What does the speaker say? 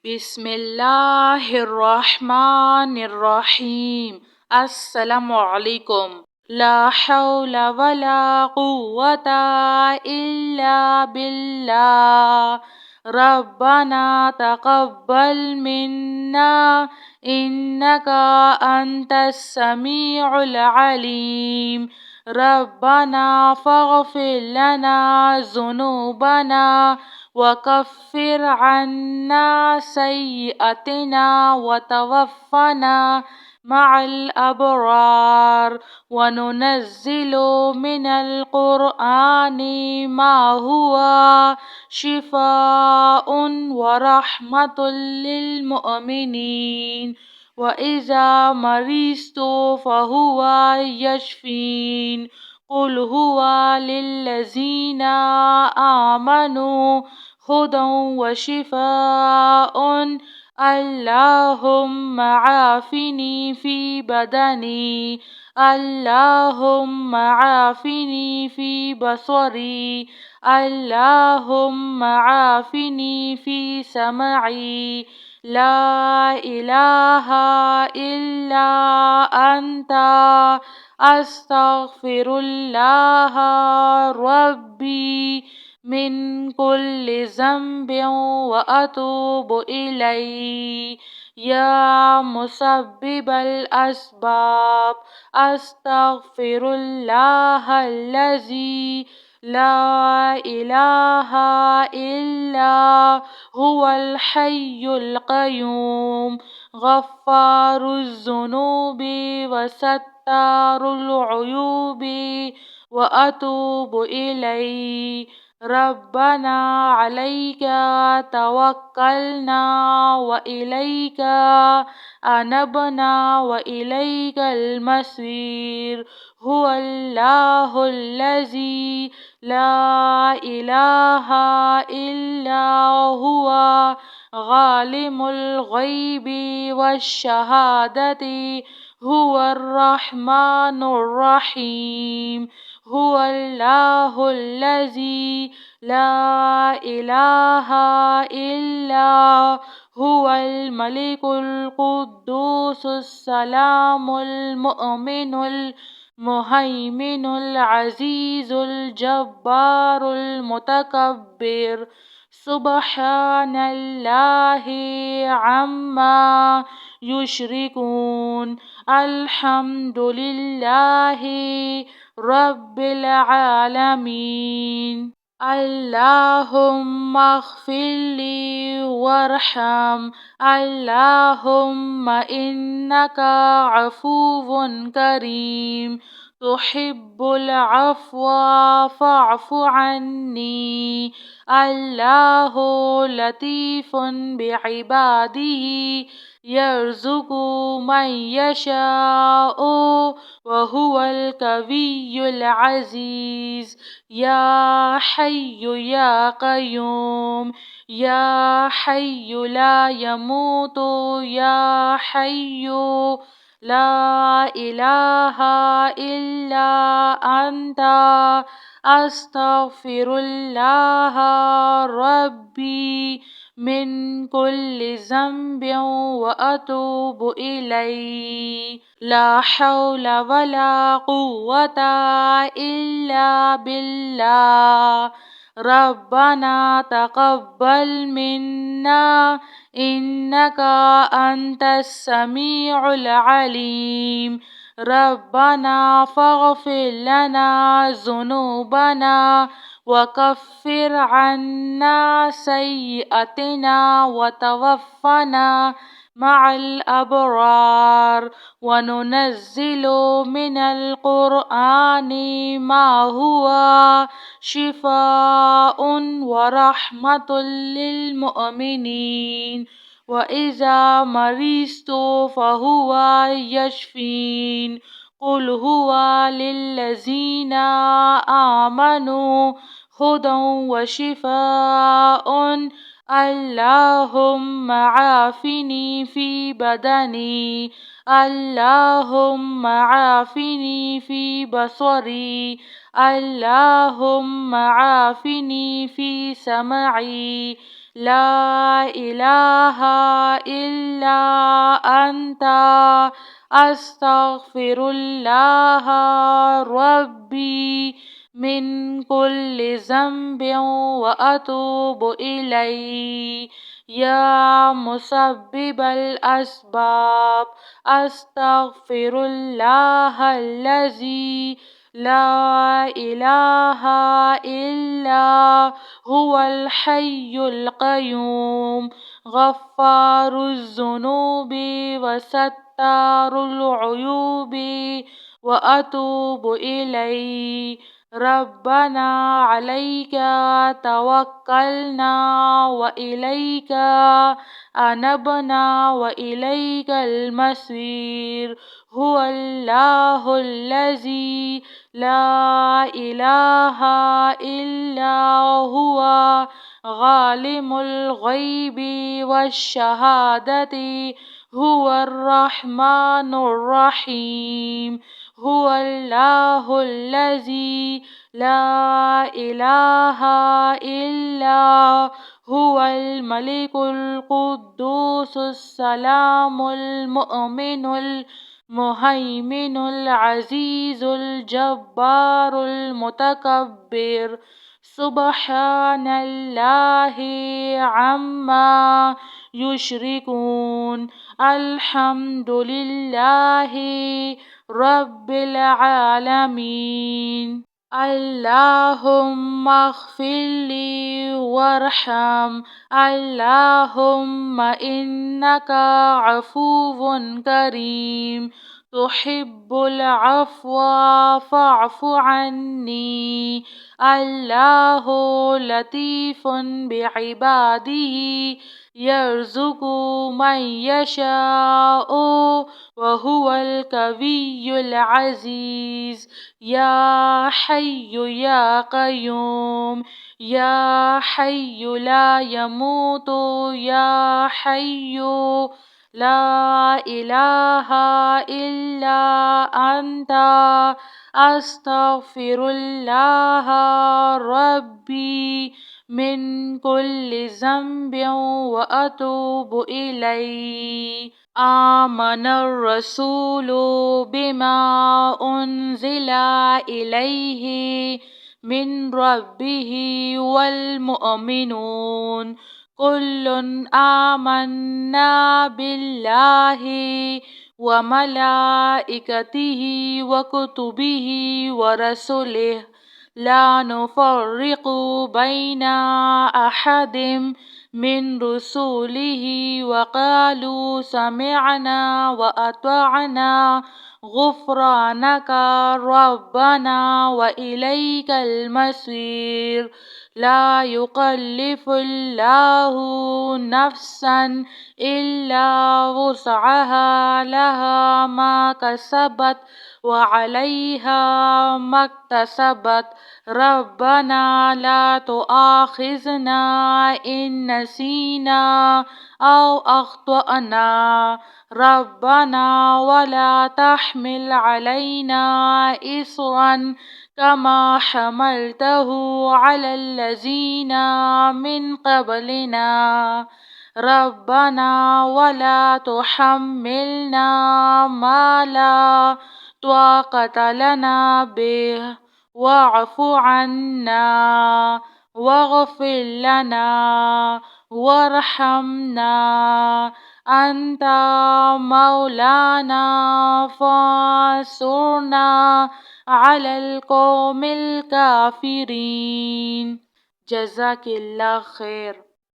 بسم اللہ الرحمن الرحیم۔ السلام علیکم۔ لا حول ولا قوة الا باللہ۔ ربنا تقبل منا انک انت السمیع العلیم۔ ربنا فاغفر لنا ذنوبنا وكفر عنا سيئاتنا وتوفنا مع الأبرار، وننزل من القرآن ما هو شفاء ورحمة للمؤمنين، وإذا مرضت فهو يشفين۔ قل هو للذين آمنوا هدى وشفاء۔ اللهم عافني في بدني، اللهم عافني في بصري، اللهم عافني في سمعي، لا إله إلا أنت أستغفر الله ربي من كل ذنب وأتوب إليه، يا مسبب الأسباب أستغفر الله الذي لا إله إلا هو الحي القيوم، غفار الذنوب وستار العيوب، وأتوب إليه۔ ربنا عليك توكلنا وإليك أنبنا وإليك المصير، هو الله الذي لا إله إلا هو عالم الغيب والشهادة، هو الرحمن الرحيم، هو الله الذي لا إله إلا هو الملك القدوس السلام المؤمن المهيمن العزيز الجبار المتكبر، سبحان الله عما يشركون، الحمد لله رب العالمين۔ اللهم اغفر لي وارحم، اللهم إنك عفو كريم تحب العفو فاعف عني۔ الله لطيف بعباده يرزق من يشاء وهو القوي العزيز، يا حي يا قيوم، يا حي لا يموت، يا حي لا إله إلا أنت أستغفر الله ربي من كل ذنب وأتوب إليه، لا حول ولا قوة إلا بالله۔ ربنا تقبل منا إنك أنت السميع العليم، ربنا فاغفر لنا ذنوبنا وكفر عنا سيئاتنا وتوفنا مع الأبرار، وننزل من القرآن ما هو شفاء ورحمة للمؤمنين، وإذا مرضت فهو يشفين۔ قل هو للذين آمنوا هدى وشفاء، اللهم عافني في بدني، اللهم عافني في بصري، اللهم عافني في سمعي، لا إله إلا أنت أستغفر الله ربي من كل ذنب وأتوب إليه. يا مسبب الأسباب أستغفر الله الذي لا إله إلا هو الحي القيوم غفار الذنوب وستار العيوب وأتوب إليه. ربنا عليك توكلنا وإليك أنبنا وإليك المصير. هو الله الذي لا إله إلا هو عالم الغيب والشهادة هو الرحمن الرحيم. هو الله الذي لا إله إلا هو الملك القدوس السلام المؤمن المهيمن العزيز الجبار المتكبر. سبحان الله عما يشركون. الحمد لله رب العالمين. اللهم اغفر لي وارحم. اللهم إنك عفو كريم تحب العفو فاعف عني. الله لطيف بعباده يرزق من يشاء وهو القوي العزيز. يا حي يا قيوم يا حي لا يموت يا حي لا إله إلا أنت أستغفر الله ربي من كل ذنب وأتوب إليه. آمن الرسول بما أنزل إليه من ربه والمؤمنون كل آمنا بالله وملائكته وكتبه ورسله لا نفرق بين أحد من رسله وقالوا سمعنا وأطعنا غفرانك ربنا وإليك المصير. لا يكلف الله نفسا إلا وسعها لها ما كسبت وعليها ما اكتسبت. ربنا لا تؤاخذنا إن نسينا أو أخطأنا. ربنا ولا تحمل علينا إصرا كما حملته على الذين من قبلنا. ربنا ولا تحملنا ما لا طاقة لنا به واعف عنا واغفر لنا وارحمنا. أنت مولانا فانصرنا على القوم الكافرين. جزاك الله خير.